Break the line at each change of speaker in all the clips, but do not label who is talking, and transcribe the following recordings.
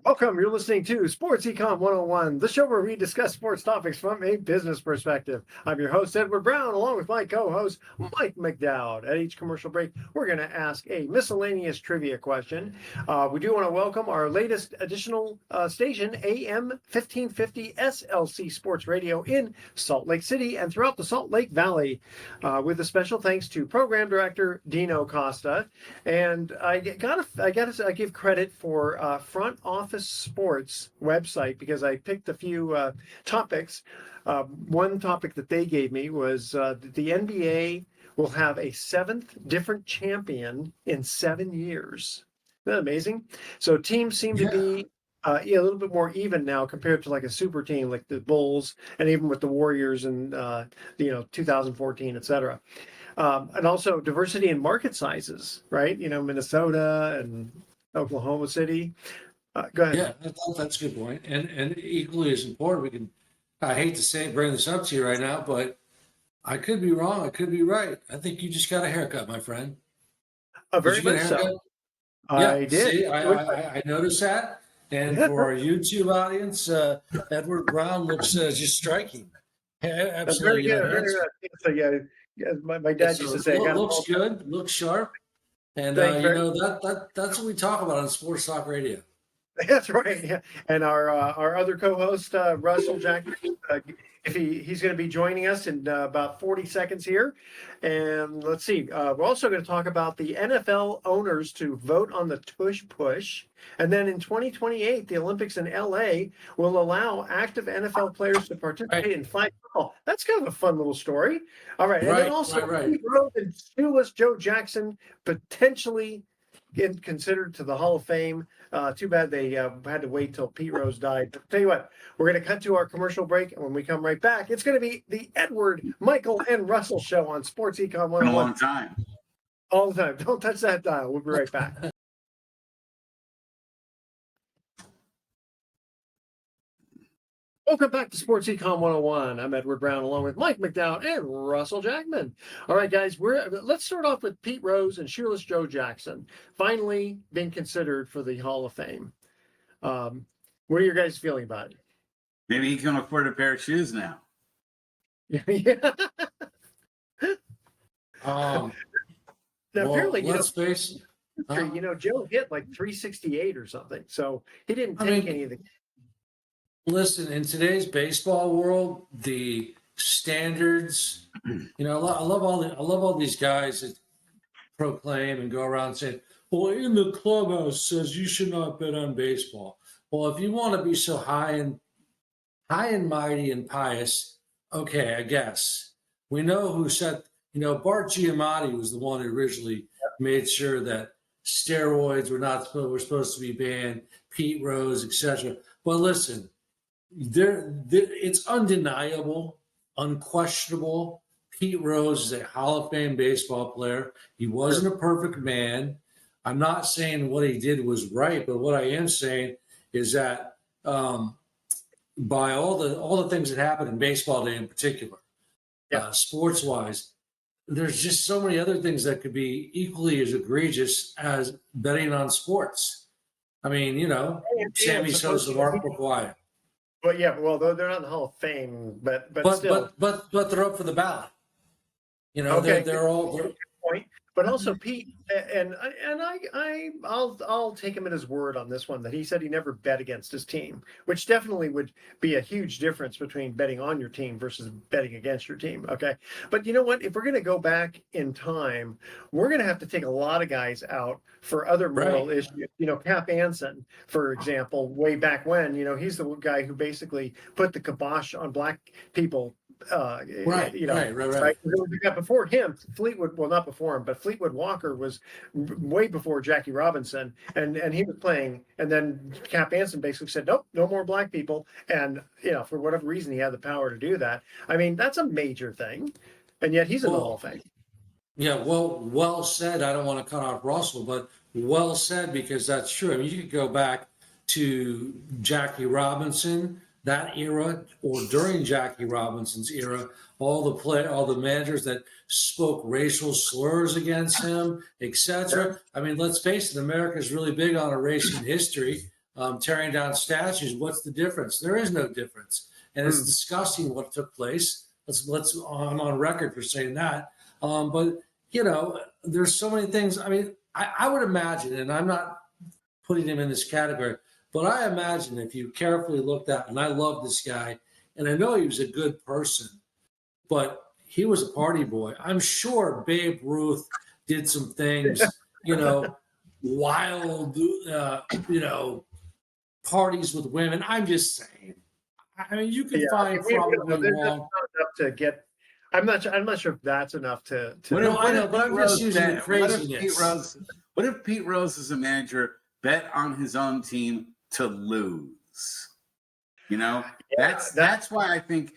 Welcome. You're listening to Sports Econ 101, the show where we discuss sports topics from a business perspective. I'm your host, Edward Brown, along with my co-host, Mike McDowd. At each commercial break, we're going to ask a miscellaneous trivia question. We do want to welcome our latest additional station, AM 1550 SLC Sports Radio in Salt Lake City and throughout the Salt Lake Valley, with a special thanks to Program Director Dino Costa. And I gotta give credit for Front Office Sports website because I picked a few topics. One topic that they gave me was the NBA will have a seventh different champion in 7 years. Isn't that amazing? So teams seem to be a little bit more even now compared to like a super team like the Bulls and even with the Warriors in 2014, et cetera. And also diversity in market sizes, right? Minnesota and Oklahoma City. Go ahead.
Yeah, that's a good point. And equally as important, I hate to bring this up to you right now, but I could be wrong. I could be right. I think you just got a haircut, my friend.
Very much so.
Yeah,
I did.
See, I noticed that. And for our YouTube audience, Edward Brown looks just striking. Absolutely.
Very good. So, yeah, my dad used to say,
looks good, looks sharp. And, that's what we talk about on Sports Talk Radio.
That's right. Yeah. And our other co-host, Russell Jackson, he's going to be joining us in about 40 seconds here. And let's see. We're also going to talk about the NFL owners to vote on the tush push. And then in 2028, the Olympics in LA will allow active NFL players to participate in flag football. That's kind of a fun little story. All right. And then also, Pete Rose and shoeless Joe Jackson potentially get considered to the Hall of Fame. Too bad they had to wait till Pete Rose died. But tell you what, we're going to cut to our commercial break, and when we come right back, it's going to be the Edward, Michael, and Russell show on Sports Econ 101.
In a long time.
All the time. Don't touch that dial. We'll be right back. Welcome back to Sports Econ 101. I'm Edward Brown along with Mike McDowd and Russell Jackman. All right, guys, let's start off with Pete Rose and shoeless Joe Jackson finally being considered for the Hall of Fame. What are your guys feeling about it?
Maybe he can afford a pair of shoes now.
Yeah.
Now,
apparently,
let's face
it. Joe hit like 368 or something, so he didn't take any of the.
Listen, in today's baseball world, the standards, I love all these guys that proclaim and go around saying, well, in the clubhouse says you should not bet on baseball. Well, if you want to be so high and mighty and pious, okay, I guess. We know who said, Bart Giamatti was the one who originally made sure that steroids were supposed to be banned, Pete Rose, etc. Well, listen, it's undeniable, unquestionable. Pete Rose is a Hall of Fame baseball player. He wasn't a perfect man. I'm not saying what he did was right, but what I am saying is that by all the things that happened in baseball day in particular, sports wise, there's just so many other things that could be equally as egregious as betting on sports. I mean, Sammy Sosa, Mark McGwire.
But they're not in the Hall of Fame, but still.
But they're up for the ballot. They're all.
Point. But also Pete, and I'll take him at his word on this one that he said he never bet against his team, which definitely would be a huge difference between betting on your team versus betting against your team. Okay, but you know what? If we're going to go back in time, we're going to have to take a lot of guys out for other moral issues. Cap Anson, for example, way back when, he's the guy who basically put the kibosh on black people.
Right.
Before him, not before him, but Fleetwood Walker was way before Jackie Robinson, and he was playing, and then Cap Anson basically said, nope, no more black people, and for whatever reason he had the power to do that. I mean, that's a major thing, and yet he's in the Hall of Fame.
Yeah, well said. I don't want to cut off Russell, but well said, because that's true. I mean, you could go back to Jackie Robinson, that era, or during Jackie Robinson's era, all the managers that spoke racial slurs against him, etc. I mean, let's face it, America's really big on erasing history. tearing down statues. What's the difference? There is no difference, and it's disgusting what took place. I'm on record for saying that. But there's so many things. I mean, I would imagine, and I'm not putting him in this category, but I imagine if you carefully looked at, and I love this guy, and I know he was a good person, but he was a party boy. I'm sure Babe Ruth did some things, wild, parties with women. I'm just saying. I mean, you can find probably wrong.
Enough to get. I'm not sure if that's enough to.
No, I know, but I'm just using the craziness.
What if Pete Rose, as a manager, bet on his own team to lose? That's why I think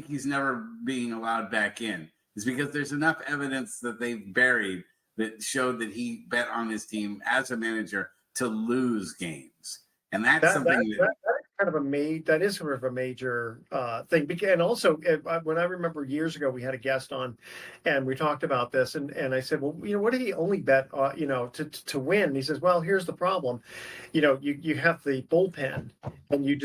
he's never being allowed back in. Is because there's enough evidence that they've buried that showed that he bet on his team as a manager to lose games, and that's something that
that is sort of a major thing. And also, when I remember years ago, we had a guest on, and we talked about this, and I said, well, what did he only bet, to win? And he says, well, here's the problem, you have the bullpen, and you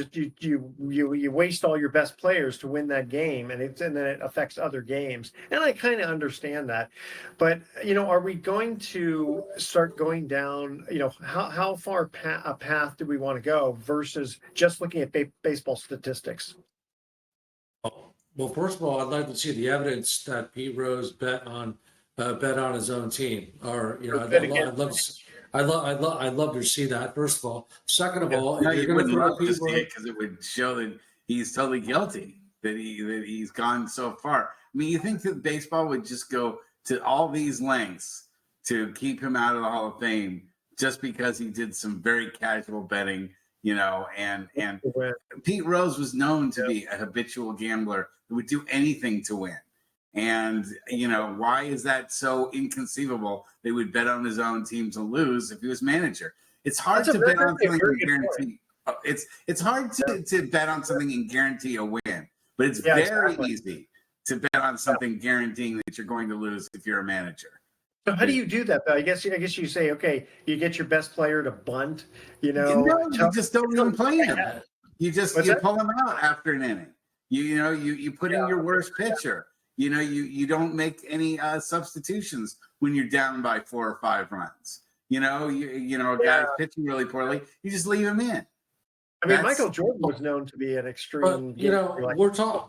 waste all your best players to win that game, and then it affects other games. And I kind of understand that, but are we going to start going down? How far a path do we want to go versus just looking at baseball statistics?
Well, first of all, I'd like to see the evidence that Pete Rose bet on his own team, or I'd love to see that. First of all, second of all,
if you're going to love to see it because it would show that he's totally guilty, that he's gone so far. I mean, you think that baseball would just go to all these lengths to keep him out of the Hall of Fame just because he did some very casual betting? And Pete Rose was known to be a habitual gambler who would do anything to win. And, why is that so inconceivable? They would bet on his own team to lose if he was manager. It's hard to bet on something and guarantee. It's hard to bet on something and guarantee a win, but it's very easy to bet on something guaranteeing that you're going to lose if you're a manager.
So how do you do that, though? I guess you say, okay, you get your best player to bunt,
you just don't even play him. You pull him out after an inning. You put in your worst pitcher. You don't make any substitutions when you're down by 4 or 5 runs. A guy's pitching really poorly, you just leave him in.
I mean, Michael Jordan was known to be an extreme.
We're talking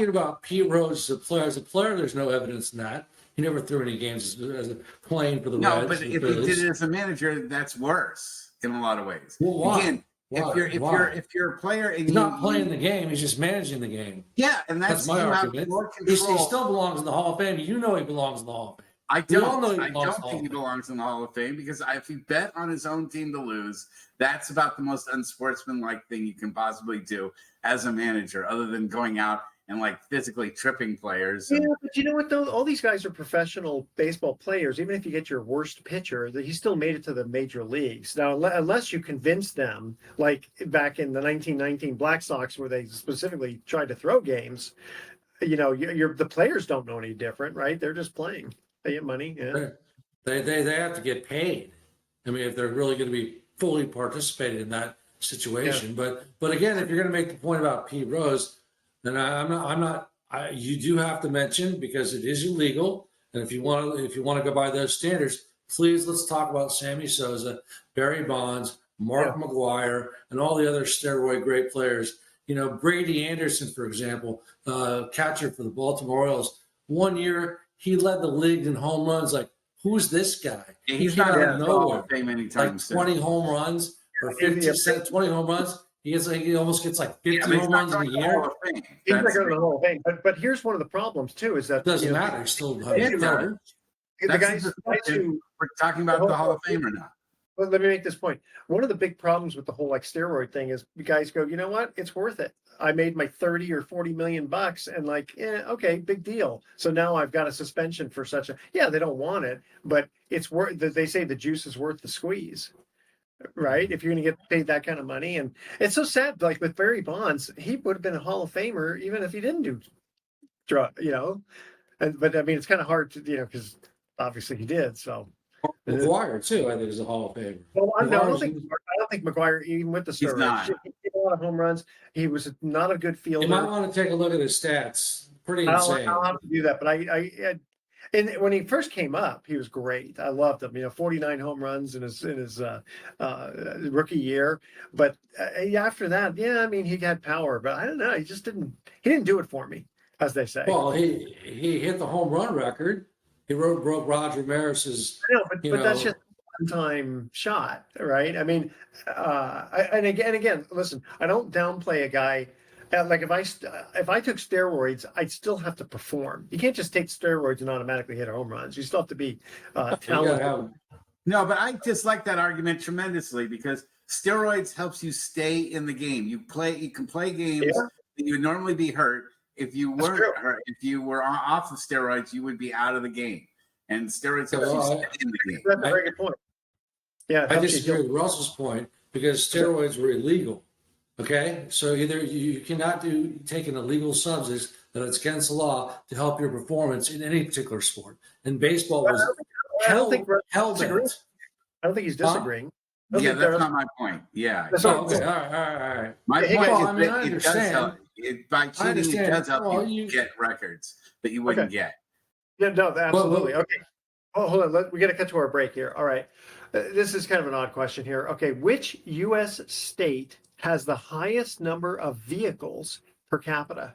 about Pete Rose as a player. As a player, there's no evidence in that. He never threw any games as playing for the Reds.
No, but if he did it as a manager, that's worse in a lot of ways.
Well, why?
Again, if you're a player and
he's not playing the game, he's just managing the game.
Yeah, and that's
my argument. He still belongs in the Hall of Fame. He belongs in the Hall of Fame.
I don't think he belongs in the Hall of Fame because if he bet on his own team to lose, that's about the most unsportsmanlike thing you can possibly do as a manager, other than going out and physically tripping players.
Yeah, but you know what though? All these guys are professional baseball players. Even if you get your worst pitcher, he still made it to the major leagues. Now, unless you convince them, like back in the 1919 Black Sox, where they specifically tried to throw games, the players don't know any different, right? They're just playing. They get money. Yeah.
They have to get paid. I mean, if they're really going to be fully participating in that situation. Yeah. But again, if you're going to make the point about Pete Rose, then I'm not. You do have to mention, because it is illegal, and if you want to go by those standards, please let's talk about Sammy Sosa, Barry Bonds, Mark McGwire, and all the other steroid great players. Brady Anderson, for example, catcher for the Baltimore Orioles. One year he led the league in home runs. Who's this guy?
Yeah, he's not out of nowhere. Anytime
20 home runs or 20 home runs. He almost gets 50 home runs in a year.
He's not going to the Hall of Fame. But here's one of the problems too: is that
it doesn't matter. He's still
the guys who
we're talking about the Hall of Fame or not.
Well, let me make this point. One of the big problems with the whole steroid thing is you guys go, you know what? It's worth it. I made my 30 or 40 million bucks and okay, big deal. So now I've got a suspension for they don't want it, but it's worth, they say the juice is worth the squeeze, right? If you're going to get paid that kind of money. And it's so sad, with Barry Bonds, he would have been a Hall of Famer, even if he didn't do drug, but I mean, it's kind of hard to, because obviously he did. So
McGuire too, I think, is a Hall of Famer.
Well, I don't
McGuire's-
think McGuire, even with the
He's
steroids,
not.
he hit a lot of home runs. He was not a good
You
fielder.
might want to take a look at his stats. Pretty insane.
I'll have to do that. But and when he first came up, he was great. I loved him. 49 home runs in his rookie year. But after that, I mean, he had power, but I don't know. He just didn't. He didn't do it for me, as they say.
Well, he hit the home run record. He broke Roger Maris's.
I know, but that's just a one-time shot, right? I mean, and again, listen, I don't downplay a guy. Like if I took steroids, I'd still have to perform. You can't just take steroids and automatically hit home runs. You still have to be talented.
No, but I dislike that argument tremendously because steroids helps you stay in the game. You can play games that you would normally be hurt. If you weren't hurt, if you were off of steroids, you would be out of the game. And steroids helps you stay in the game.
That's a very good point. Yeah,
I disagree with Russell's point because steroids were illegal. Okay, so either you cannot take an illegal substance that it's against the law to help your performance in any particular sport. And baseball was hell bent.
I don't think he's disagreeing.
Yeah, that's not my point. Yeah.
Okay, all right.
My point is
I
it does help. By cheating, it does help you get records that you wouldn't get.
Yeah, no, absolutely. Okay. Oh, hold on. We got to cut to our break here. All right. This is kind of an odd question here. Okay, which U.S. state has the highest number of vehicles per capita?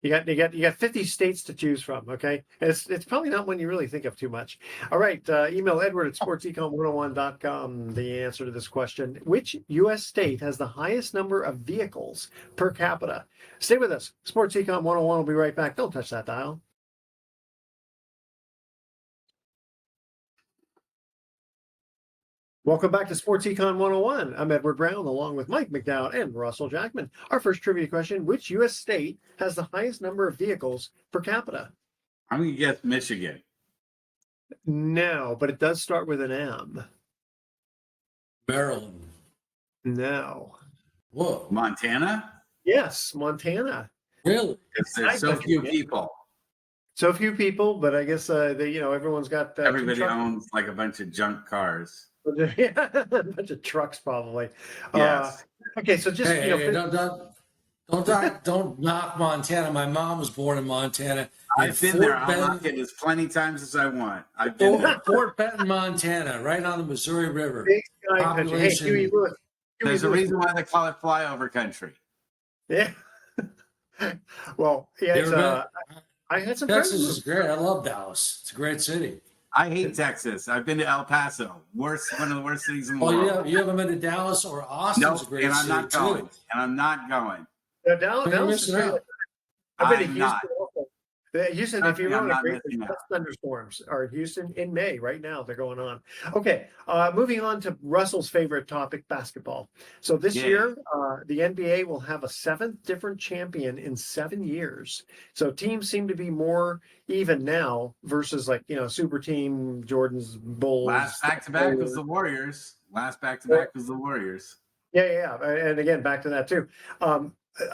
You got 50 states to choose from. Okay, it's probably not one you really think of too much. All right, email Edward at sportsecon101.com the answer to this question: which U.S. state has the highest number of vehicles per capita? Stay with us. Sports Econ 101 will be right back. Don't touch that dial. Welcome back to Sports Econ 101. I'm Edward Brown, along with Mike McDowd and Russell Jackman. Our first trivia question: which U.S. state has the highest number of vehicles per capita?
I'm going to guess Michigan.
No, but it does start with an M.
Maryland.
No.
Whoa.
Montana?
Yes, Montana.
Really?
Because there's so few people.
So few people, but I guess everyone's got.
Everybody owns like a bunch of junk cars.
Yeah, a bunch of trucks, probably.
Yes.
Okay, so just
don't knock Montana. My mom was born in Montana.
I've been there. I'll knock it as plenty times as I want. I've been there.
Fort Benton, Montana, right on the Missouri River.
Big sky country. Hey, Huey Lewis.
There's a reason why they call it flyover country.
Yeah. Well, yeah. I had some
Texas
friends.
is great. I love Dallas. It's a great city.
I hate Texas. I've been to El Paso. One of the worst cities in the world.
You haven't been to Dallas or Austin?
Nope, and I'm not going. And I'm not going.
Dallas is great. I've been to Houston also. Houston, if you want to great thunderstorms are in Houston in May right now. They're going on. Okay, moving on to Russell's favorite topic, basketball. So this year, the NBA will have a 7th different champion in 7 years. So teams seem to be more even now versus super team, Jordan's Bulls.
Last back-to-back was the Warriors.
Yeah. And again, back to that too.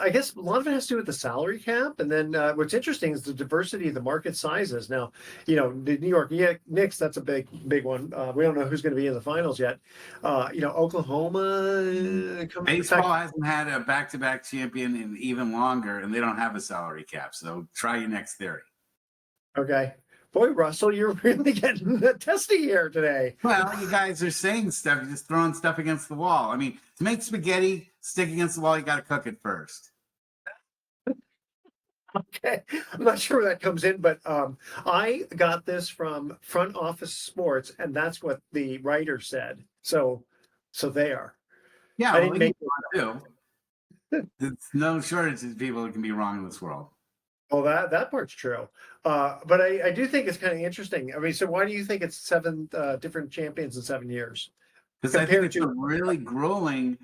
I guess a lot of it has to do with the salary cap. And then what's interesting is the diversity of the market sizes. Now, the New York Knicks, that's a big one. We don't know who's going to be in the finals yet. Oklahoma.
Baseball hasn't had a back-to-back champion in even longer, and they don't have a salary cap. So try your next theory.
Okay. Boy, Russell, you're really getting testy here today.
Well, you guys are saying stuff. You're just throwing stuff against the wall. I mean, to make spaghetti stick against the wall, you got to cook it first.
Okay. I'm not sure where that comes in, but I got this from Front Office Sports, and that's what the writer said. So there.
Yeah,
I didn't make
it. There's no shortage of people that can be wrong in this world.
Well, that part's true. But I do think it's kind of interesting. I mean, so why do you think it's 7 different champions in 7 years?
Because I think it's a really grueling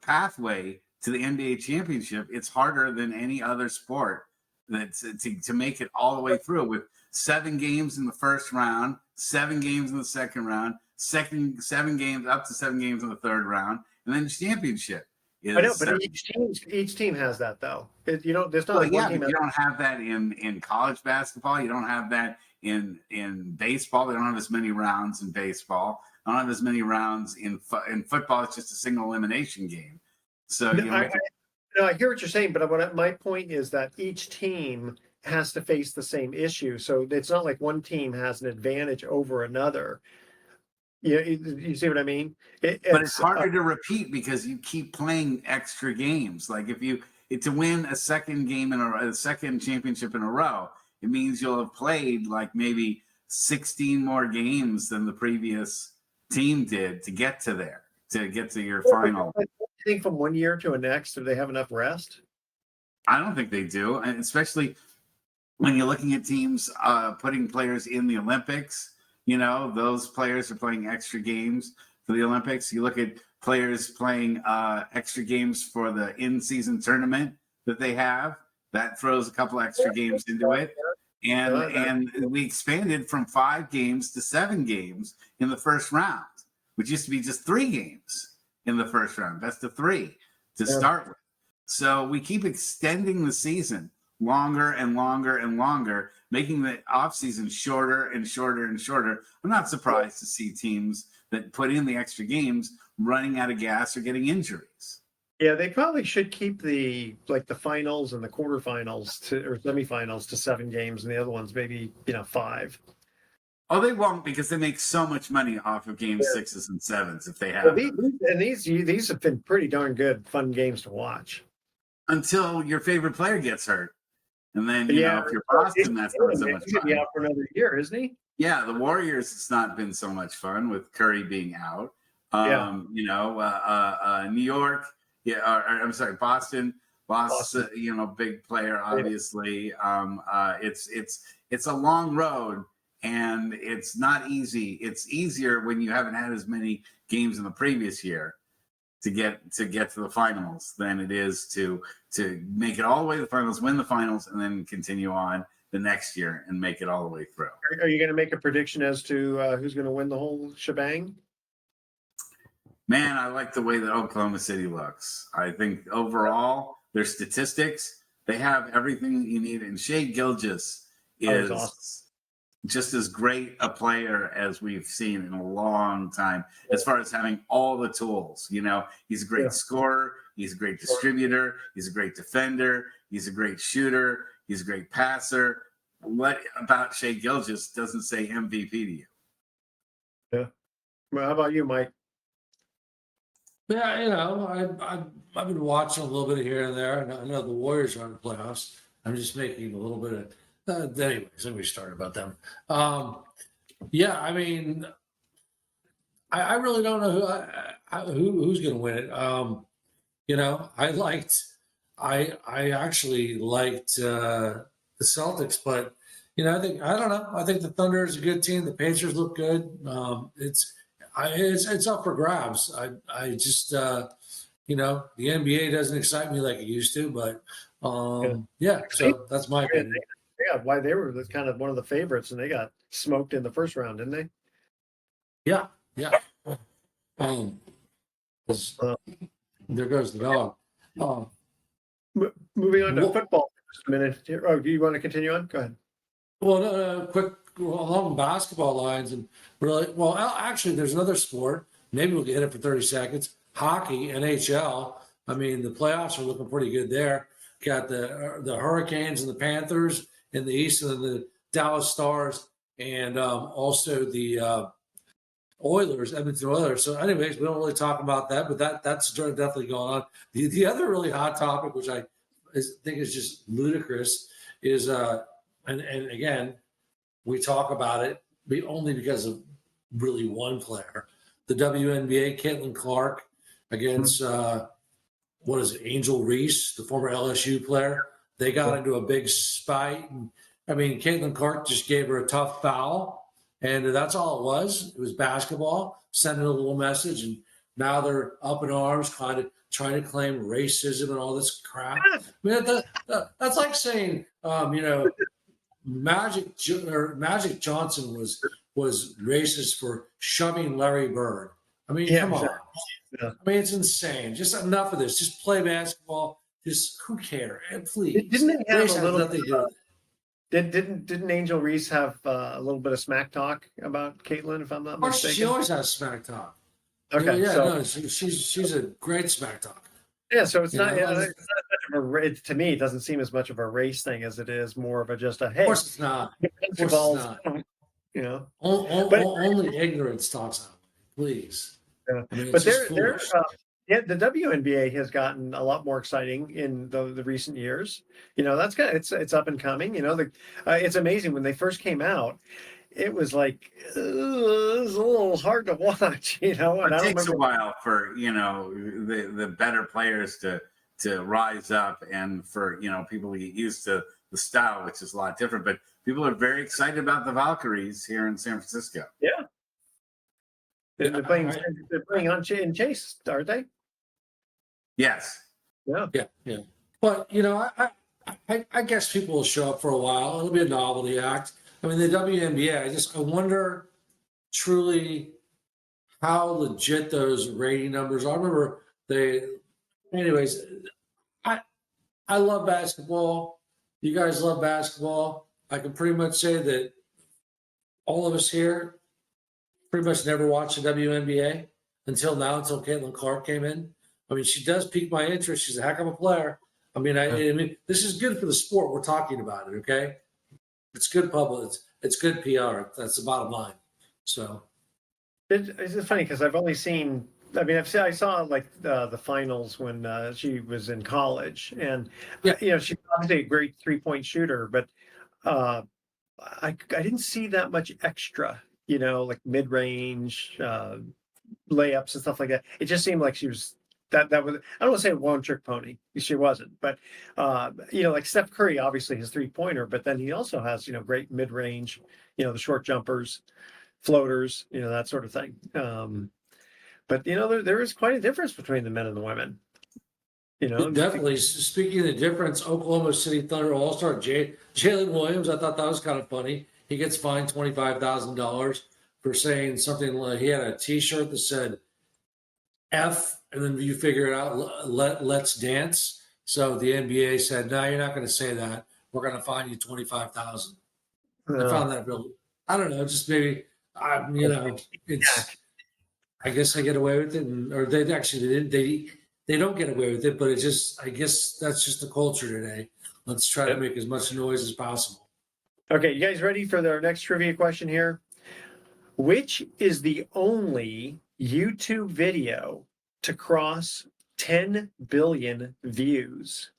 pathway to the NBA championship. It's harder than any other sport to make it all the way through with 7 games in the first round, 7 games in the second round, 7 games up to 7 games in the third round, and then championship.
I know, but each team has that though. There's not one team.
You don't have that in college basketball. You don't have that in baseball. They don't have as many rounds in baseball. They don't have as many rounds in football. It's just a single elimination game. So
I hear what you're saying, but my point is that each team has to face the same issue. So it's not like one team has an advantage over another. You see what I mean?
But it's harder to repeat because you keep playing extra games. Like to win a second a second championship in a row, it means you'll have played like maybe 16 more games than the previous team did to get to your final.
I think from one year to the next, do they have enough rest?
I don't think they do, and especially when you're looking at teams putting players in the Olympics. Those players are playing extra games for the Olympics. You look at players playing extra games for the in-season tournament that they have. That throws a couple extra games into it. And we expanded from 5 games to 7 games in the first round, which used to be just 3 games in the first round, best of 3 to start with. So we keep extending the season longer and longer and longer, making the offseason shorter and shorter and shorter. I'm not surprised to see teams that put in the extra games running out of gas or getting injuries.
Yeah, they probably should keep the finals and the quarterfinals or semifinals to 7 games, and the other ones maybe 5.
Oh, they won't, because they make so much money off of game 6s and 7s if they have.
These have been pretty darn good, fun games to watch.
Until your favorite player gets hurt. And then, if you're Boston, that's not so much fun.
He's going to be out for another year, isn't he?
Yeah, the Warriors, it's not been so much fun with Curry being out. New York, Boston, big player, obviously. It's a long road, and it's not easy. It's easier when you haven't had as many games in the previous year to get to the finals than it is to make it all the way to the finals, win the finals, and then continue on the next year and make it all the way through.
Are you going to make a prediction as to who's going to win the whole shebang?
Man, I like the way that Oklahoma City looks. I think overall, their statistics, they have everything you need. And Shai Gilgeous is awesome. Just as great a player as we've seen in a long time, as far as having all the tools. He's a great scorer. He's a great distributor. He's a great defender. He's a great shooter. He's a great passer. What about Shai Gilgeous doesn't say MVP to you?
Yeah. Well, how about you, Mike?
Yeah, I've been watching a little bit of here and there. I know the Warriors are in the playoffs. I'm just making a little bit of. Anyways, let me start about them. I really don't know who's going to win it. I actually liked the Celtics, but I don't know. I think the Thunder is a good team. The Pacers look good. It's up for grabs. I just the NBA doesn't excite me like it used to, but so that's my opinion.
Yeah, why they were kind of one of the favorites, and they got smoked in the first round, didn't they?
Yeah. There goes the dog.
Moving on to football for just a minute. Oh, do you want to continue on? Go ahead.
Well, quick along basketball lines, and actually, there's another sport. Maybe we'll get it for 30 seconds. Hockey, NHL. I mean, the playoffs are looking pretty good there. Got the Hurricanes and the Panthers in the East, and the Dallas Stars, and also the Oilers, Edmonton Oilers. So, anyways, we don't really talk about that, but that's definitely going on. The other really hot topic, which I think is just ludicrous, is and again, we talk about it only because of really one player, the WNBA, Caitlin Clark against Angel Reese, the former LSU player. They got into a big spite. And, Caitlin Clark just gave her a tough foul, and that's all it was. It was basketball, sending a little message, and now they're up in arms, trying to claim racism and all this crap. That's like saying, Magic Johnson was racist for shoving Larry Bird. Come on. Yeah. It's insane. Just enough of this. Just play basketball. Just who cares? And please.
Didn't they have a little? Didn't Angel Reese have a little bit of smack talk about Caitlyn, if I'm not
Of course, she
mistaken?
always has smack talk.
Okay,
Yeah,
so
no, she's a great smack talk.
yeah, so it's
You
not,
know,
it's
of
not much of to me, it doesn't seem as much of a race thing as it is more of a just a hey,
course it's not. Of course it's
balls,
not.
you know.
O-
But
only ignorance talks that way. Please. I mean, it's
but
just
they're
foolish.
yeah, the WNBA has gotten a lot more exciting in the recent years. You know, that's good. It's up and coming. You know, it's amazing when they first came out. It was like it was a little hard to watch. You know, and
It
I don't
takes a
remember.
while for the better players to rise up, and for people to get used to the style, which is a lot different. But people are very excited about the Valkyries here in San Francisco.
Yeah,
Yeah,
they're playing on in Chase, aren't they?
Yes.
Yeah.
yeah. But I guess people will show up for a while. It'll be a novelty act. I mean, the WNBA. I wonder truly how legit those rating numbers are. I remember they. Anyways, I I love basketball. You guys love basketball. I can pretty much say that all of us here pretty much never watched the WNBA until now, until Caitlin Clark came in. I mean, she does pique my interest. She's a heck of a player. I mean, this is good for the sport. We're talking about it, okay? It's good public. It's good PR. That's the bottom line. So
It's just funny because I've only seen. I mean, I saw like the finals when she was in college, and
yeah,
she's obviously a great 3-point shooter, but uh, I didn't see that much extra. You know, like mid range layups and stuff like that. It just seemed like she was that was. I don't want to say a one trick pony. She wasn't, but like Steph Curry, obviously his 3-pointer, but then he also has great mid range. The short jumpers, floaters, that sort of thing. But there is quite a difference between the men and the women.
definitely. Speaking of the difference, Oklahoma City Thunder All Star Jalen Williams. I thought that was kind of funny. He gets fined $25,000 for saying something like he had a T-shirt that said F, and then you figure it out. Let's dance. So the NBA said, "No, you're not going to say that. We're going to fine you 25,000." I
Uh,
found that real. I don't know. Just maybe. It's. I guess I get away with it, or they actually didn't. They don't get away with it, but it just. I guess that's just the culture today. Let's try to make as much noise as possible.
okay, you guys ready for our next trivia question here? Which is the only YouTube video to cross 10 billion views?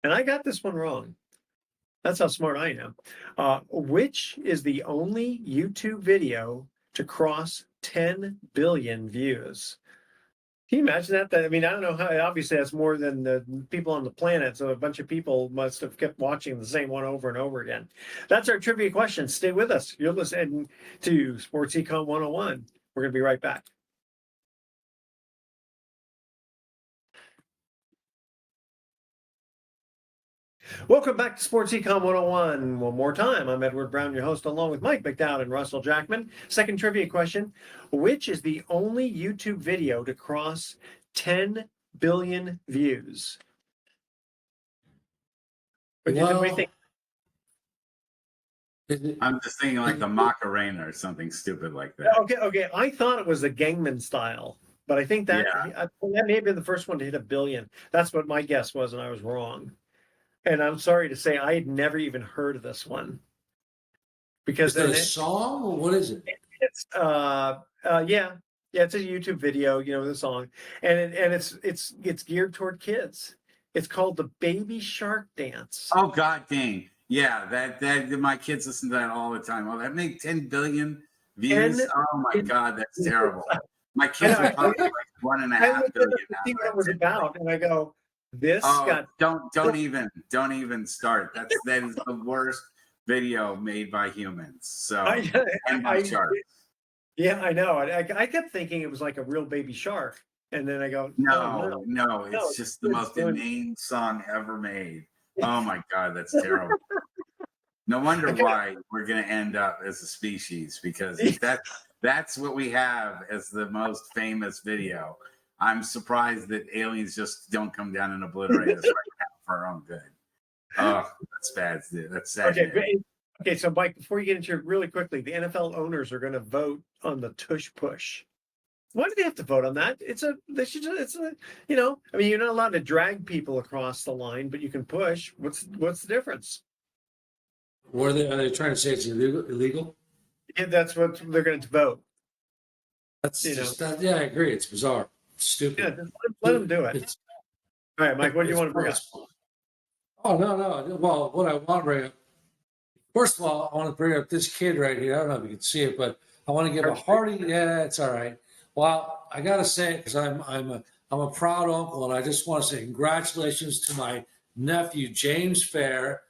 And I got this one wrong. That's how smart I am. Which is the only YouTube video to cross 10 billion views? Can you imagine that? I mean, I don't know how. Obviously, that's more than the people on the planet. So a bunch of people must have kept watching the same one over and over again. That's our trivia question. Stay with us. You're listening to Sports Econ 101. We're going to be right back. Welcome back to Sports Econ 101. One more time, I'm Edward Brown, your host, along with Mike McDowd and Russell Jackman. Second trivia question: which is the only YouTube video to cross 10 billion views? What do you think?
I'm just thinking like the Macarena or something stupid like that.
Okay. I thought it was the Gangnam Style, but I think that that may have been the first one to hit 1 billion. That's what my guess was, and I was wrong. And I'm sorry to say, I had never even heard of this one. Because
is it a song or what is it?
It's yeah, it's a YouTube video, the song, and it's geared toward kids. It's called the Baby Shark Dance.
Oh God dang. Yeah, that my kids listen to that all the time. Oh, that made 10 billion views. Oh my God, that's terrible. My kids are probably like 1.5 billion.
I see what it was about, and I go, "This got
don't even start. That is the worst video made by humans." So and by sharks.
Yeah, I know. I kept thinking it was like a real baby shark, and then I go,
no, it's just the most inane song ever made. Oh my God, that's terrible. No wonder why we're going to end up as a species, because if that's what we have as the most famous video. I'm surprised that aliens just don't come down and obliterate us right now for our own good. Oh, that's bad. Dude. That's sad.
Okay, okay. So, Mike, before you get into it, really quickly, the NFL owners are going to vote on the tush push. Why do they have to vote on that? They should. It's a. I mean, you're not allowed to drag people across the line, but you can push. What's the difference?
Are they trying to say it's illegal?
Yeah, that's what they're going to vote.
That's
You know.
just that. Yeah, I agree. It's bizarre. It's stupid.
Yeah, just let them do it.
It's,
All right, Mike. What do you
it's-
want to bring up?
Oh no. Well, what I want to bring up. First of all, I want to bring up this kid right here. I don't know if you can see it, but I want to give a hearty. Yeah, it's all right. Well, I gotta say it because I'm a proud uncle, and I just want to say congratulations to my nephew James Fair,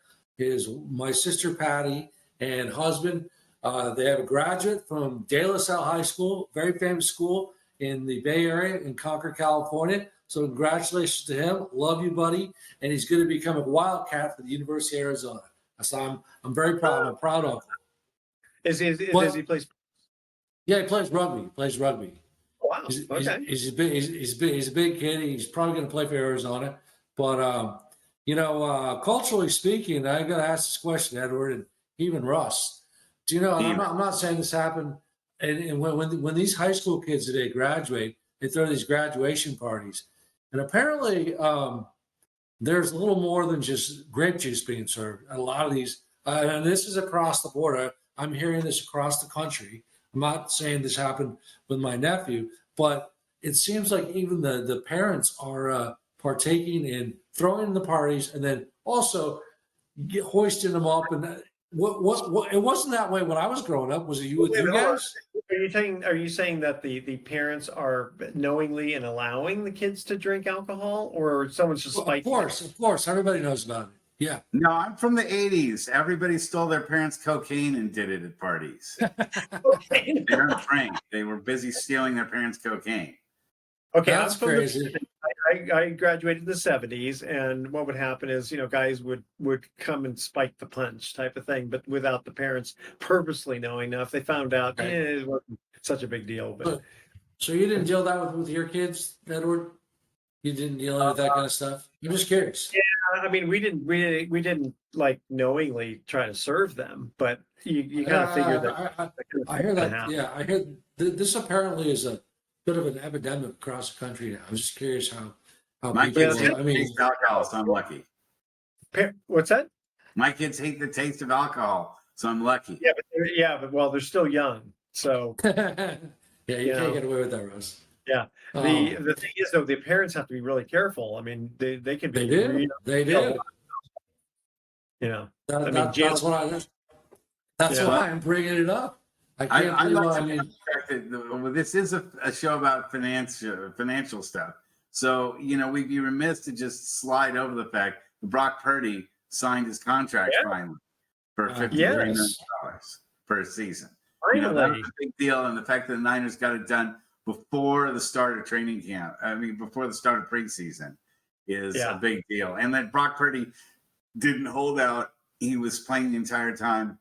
my sister Patty, and husband. They have a graduate from De La Salle High School, very famous school in the Bay Area in Concord, California. So congratulations to him. Love you, buddy. And he's going to become a Wildcat for the University of Arizona. So I'm very proud. I'm a proud uncle.
Does he play?
Yeah, he plays rugby.
Wow. Okay.
He's a big kid. He's probably going to play for Arizona. But culturally speaking, I got to ask this question, Edward, and even Russ. Do you know? And I'm not saying this happened. And when these high school kids today graduate, they throw these graduation parties, and apparently there's a little more than just grape juice being served at a lot of these. And this is across the board. I'm hearing this across the country. I'm not saying this happened with my nephew, but it seems like even the parents are partaking in throwing the parties and then also hoisting them up. And what it wasn't that way when I was growing up. Was it you with you guys?
Are you saying that the parents are knowingly and allowing the kids to drink alcohol, or someone's just spiking?
Of course, everybody knows about it. Yeah.
No, I'm from the 80s. Everybody stole their parents' cocaine and did it at parties.
Okay.
They weren't frank. They were busy stealing their parents' cocaine.
Okay,
That's crazy.
I graduated in the 70s, and what would happen is, guys would come and spike the punch type of thing, but without the parents purposely knowing. Now, if they found out,
Right.
it wasn't such a big deal. But
So you didn't deal that with your kids, Edward? You didn't deal with that kind of stuff? I'm just curious.
I mean, we didn't like knowingly try to serve them, but you kind of figure that.
I hear that. Yeah, I hear this apparently is a bit of an epidemic across the country now. I'm just curious how
My
people.
kids hate the taste of alcohol, so I'm lucky.
What's that?
My kids hate the taste of alcohol, so I'm lucky.
But well, they're still young, so
yeah, you can't get away with that, Russ.
yeah. The thing is, though, the parents have to be really careful. I mean, they can be.
They do. That's why I'm bringing it up. I can't believe. I mean,
this is a show about financial stuff. So, we'd be remiss to just slide over the fact that Brock Purdy signed his contract finally for $53 million per season. That was a big deal. And the fact that the Niners got it done before the start of training camp, before the start of preseason is a big deal. And that Brock Purdy didn't hold out. He was playing the entire time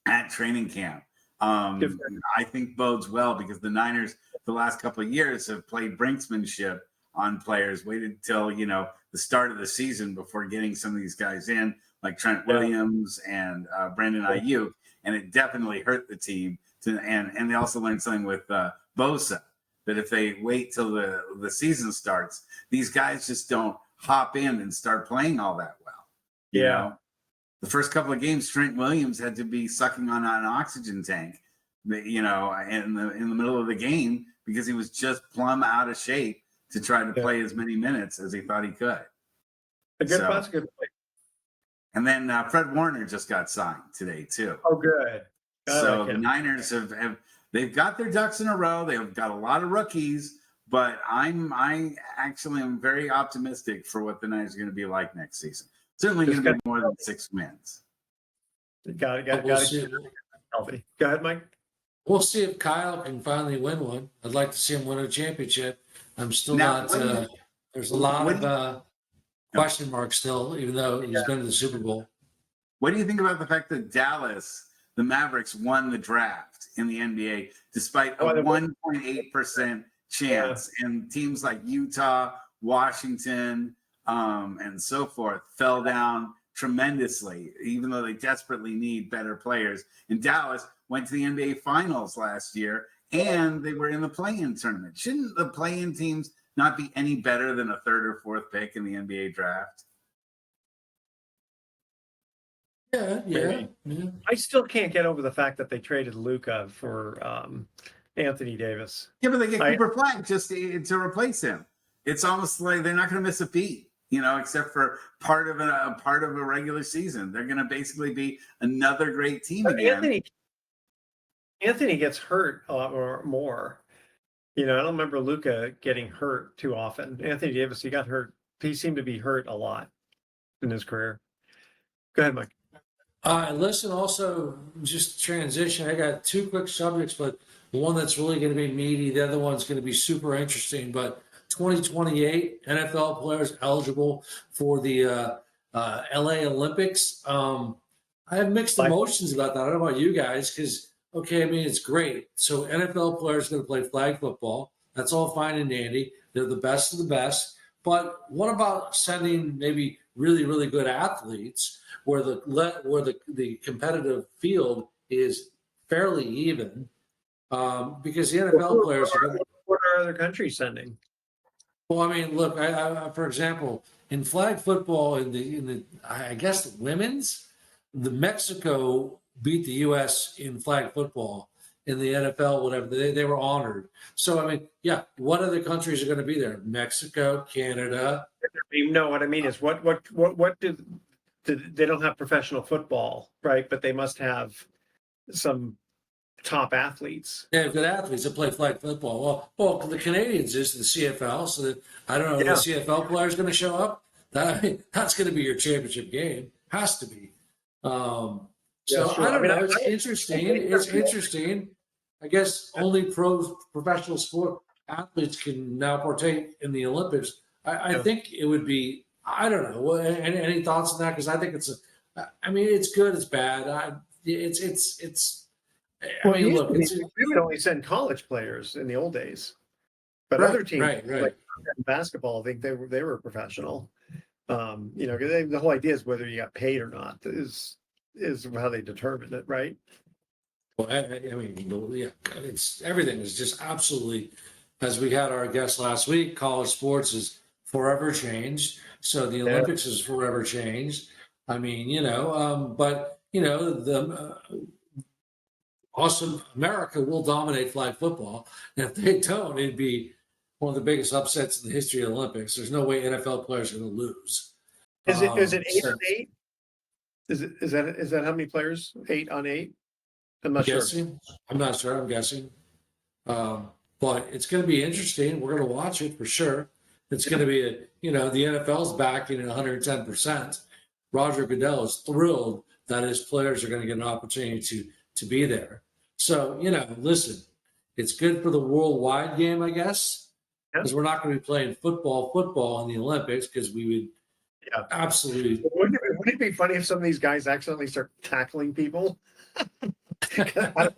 at training camp. I think bodes well because the Niners the last couple of years have played brinksmanship on players, waited till, the start of the season before getting some of these guys in, like Trent Williams and Brandon Ayuk, and it definitely hurt the team. And they also learned something with Bosa, that if they wait till the season starts, these guys just don't hop in and start playing all that well. You know? The first couple of games, Trent Williams had to be sucking on an oxygen tank, in the middle of the game because he was just plumb out of shape to try to play as many minutes as he thought he could.
That's a good point.
And then Fred Warner just got signed today too.
Oh, good.
So the Niners they've got their ducks in a row. They've got a lot of rookies, but I actually am very optimistic for what the Niners are going to be like next season. Certainly going to be more than 6 wins.
Got it. Healthy. Go ahead, Mike.
We'll see if Kyle can finally win one. I'd like to see him win a championship. I'm still not. There's a lot of question marks still, even though he's been to the Super Bowl.
What do you think about the fact that Dallas, the Mavericks, won the draft in the NBA despite a 1.8% chance, and teams like Utah, Washington, and so forth fell down tremendously, even though they desperately need better players. And Dallas went to the NBA Finals last year, and they were in the play-in tournament. Shouldn't the play-in teams not be any better than a third or fourth pick in the NBA draft?
Yeah.
I still can't get over the fact that they traded Luka for Anthony Davis.
Yeah, but they get Cooper Flag just to replace him. It's almost like they're not going to miss a beat, except for part of a regular season. They're going to basically be another great team again.
Anthony gets hurt a lot more. I don't remember Luka getting hurt too often. Anthony Davis, he got hurt. He seemed to be hurt a lot in his career. Go ahead, Mike.
Listen, also, just transition. I got two quick subjects, but one that's really going to be meaty. The other one's going to be super interesting. But 2028 NFL players eligible for the LA Olympics. I have mixed emotions about that. I don't know about you guys, because, it's great. So NFL players are going to play flag football. That's all fine and dandy. They're the best of the best. But what about sending maybe really, really good athletes where the competitive field is fairly even? Because the NFL players
what are other countries sending?
Well, look, I for example, in flag football, in the I guess the women's, the Mexico beat the U.S. in flag football. In the NFL, whatever, they were honored. So what other countries are going to be there? Mexico, Canada.
No, what I mean is what do they don't have professional football, right? But they must have some top athletes.
They have good athletes that play flag football. Well, the Canadians is the CFL, so that I don't know if the CFL player is going to show up. That's going to be your championship game. Has to be. So I don't know. It's interesting. It's interesting. I guess only professional sport athletes can now partake in the Olympics. I think it would be. I don't know. Any thoughts on that? Because I think it's. It's good. It's bad. It's.
Look, we would only send college players in the old days, but other teams like basketball, I think they were professional. The whole idea is whether you got paid or not is how they determine it, right?
Well, it's everything is just absolutely, as we had our guest last week, college sports is forever changed. So the Olympics is forever changed. Awesome America will dominate flag football. And if they don't, it'd be one of the biggest upsets in the history of the Olympics. There's no way NFL players are going to lose.
Is it 8 on 8? Is that how many players? 8 on 8? I'm not sure.
I'm not sure. I'm guessing. But it's going to be interesting. We're going to watch it for sure. It's going to be the NFL's backing at 110%. Roger Goodell is thrilled that his players are going to get an opportunity to be there. So, listen, it's good for the worldwide game, I guess, because we're not going to be playing football in the Olympics because we would absolutely.
Wouldn't it be funny if some of these guys accidentally start tackling people?
Why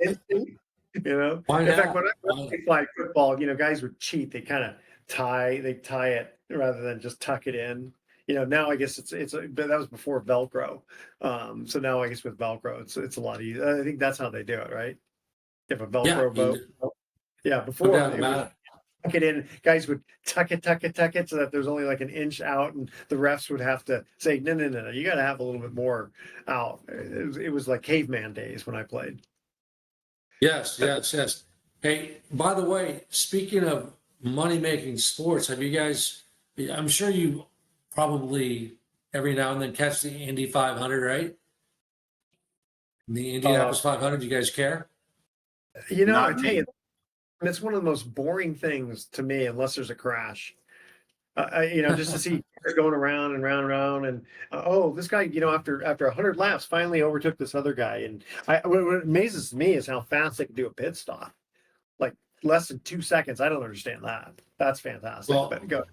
In fact, when I play flag football, guys would cheat. They kind of tie it rather than just tuck it in. Now I guess but that was before Velcro. So now I guess with Velcro, it's a lot easier. I think that's how they do it, right? If a Velcro boat. Yeah, before they would tuck it in, guys would tuck it so that there's only like an inch out, and the refs would have to say, no, you got to have a little bit more out. It was like caveman days when I played.
Yes. Hey, by the way, speaking of money-making sports, have you guys? I'm sure you probably every now and then catch the Indy 500, right? The Indianapolis 500. Do you guys care?
I tell you, it's one of the most boring things to me, unless there's a crash. Just to see going around and round, and this guy, after 100 laps, finally overtook this other guy. And what amazes me is how fast they can do a pit stop, like less than 2 seconds. I don't understand that. That's fantastic.
Well,
but go.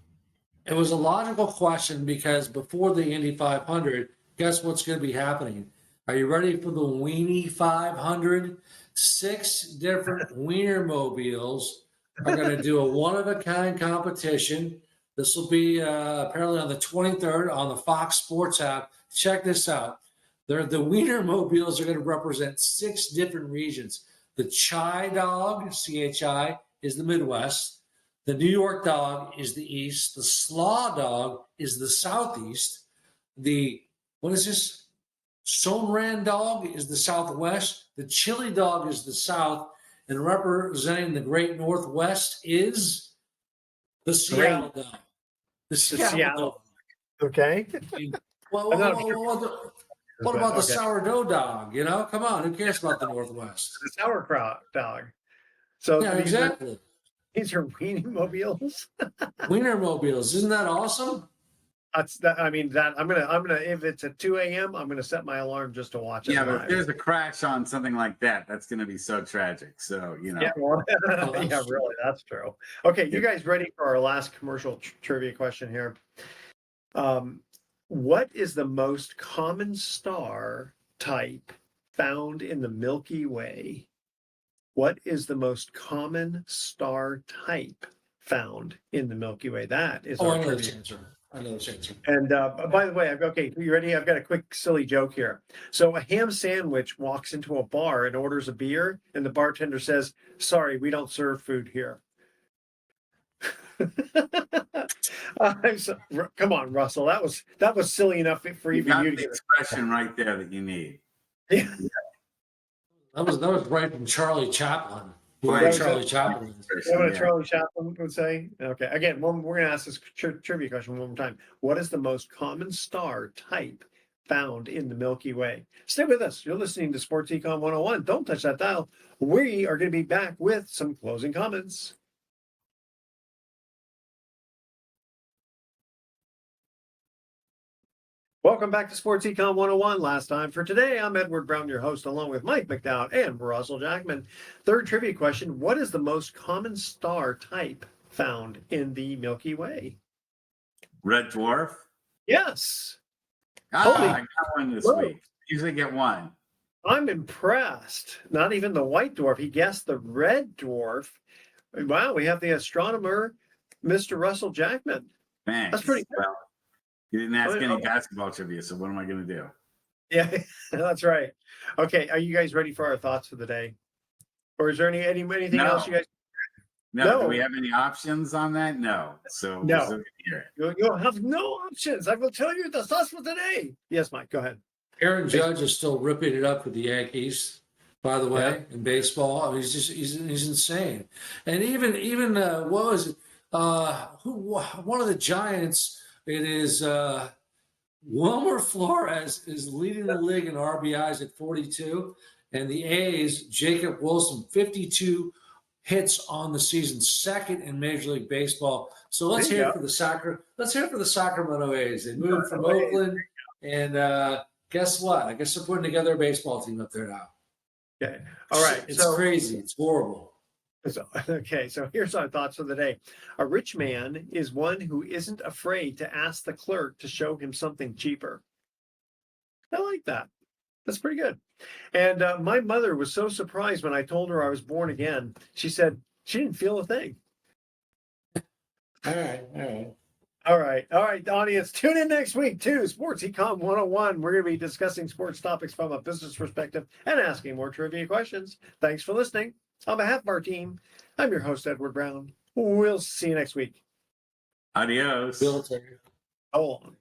It was a logical question because before the Indy 500, guess what's going to be happening? Are you ready for the Weenie 500? 6 different Wiener mobiles are going to do a one-of-a-kind competition This will be apparently on the 23rd on the Fox Sports app. Check this out. The Wienermobiles are going to represent 6 different regions. The Chi Dog, CHI, is the Midwest. The New York Dog is the East. The Slaw Dog is the Southeast. What is this? Somran Dog is the Southwest. The Chili Dog is the South. And representing the Great Northwest is the Seattle Dog. The Seattle Dog.
Okay.
Well, what about the sourdough dog? You know, come on, who cares about the Northwest?
The sauerkraut dog. So
Yeah, exactly.
These are Wienermobiles.
Wienermobiles, isn't that awesome?
That's that. I mean, that I'm gonna. If it's at 2 a.m., I'm gonna set my alarm just to watch it.
Yeah, but
live.
if there's a crash on something like that, that's going to be so tragic. So, you know.
Yeah, well, yeah, really, that's true. Okay, you guys ready for our last commercial trivia question here? What is the most common star type found in the Milky Way? What is the most common star type found in the Milky Way? That is our trivia.
I know this answer.
And by the way, okay, you ready? I've got a quick silly joke here. So a ham sandwich walks into a bar and orders a beer, and the bartender says, "Sorry, we don't serve food here." Come on, Russell. That was silly enough for
You
even
got
you to
the
get
expression right there that you need.
it.
That was right from Charlie Chaplin.
Right.
Charlie Chaplin.
You know what Charlie Chaplin would say? Okay, again, we're going to ask this trivia question one more time. What is the most common star type found in the Milky Way? Stay with us. You're listening to Sports Econ 101. Don't touch that dial. We are going to be back with some closing comments. Welcome back to Sports Econ 101. Last time for today, I'm Edward Brown, your host, along with Mike McDowd and Russell Jackman. Third trivia question: what is the most common star type found in the Milky Way?
Red dwarf.
Yes.
I got one this week. Usually get one.
I'm impressed. Not even the white dwarf. He guessed the red dwarf. Wow, we have the astronomer, Mr. Russell Jackman.
Thanks.
That's pretty good.
Well, you didn't ask any basketball trivia, so what am I going to do?
Yeah, that's right. Okay, are you guys ready for our thoughts for the day? Or is there anything else you guys?
No. Do we have any options on that? No. So
no. You'll have no options. I will tell you the thoughts for today. Yes, Mike, go ahead.
Aaron Judge is still ripping it up with the Yankees, by the way, in baseball. I mean, he's insane. And even what was it? One of the Giants. It is Wilmer Flores is leading the league in RBIs at 42, and the A's Jacob Wilson 52 hits on the season, second in Major League Baseball. So let's hear it for the Sacramento A's. They moved from Oakland, and guess what? I guess they're putting together a baseball team up there now.
Okay, all right.
It's crazy. It's horrible.
So here's our thoughts for the day. A rich man is one who isn't afraid to ask the clerk to show him something cheaper. I like that. That's pretty good. And my mother was so surprised when I told her I was born again. She said she didn't feel a thing. All right, audience. Tune in next week to Sports Econ 101. We're going to be discussing sports topics from a business perspective and asking more trivia questions. Thanks for listening. On behalf of our team, I'm your host, Edward Brown. We'll see you next week.
Adios.
Military.
Hold on.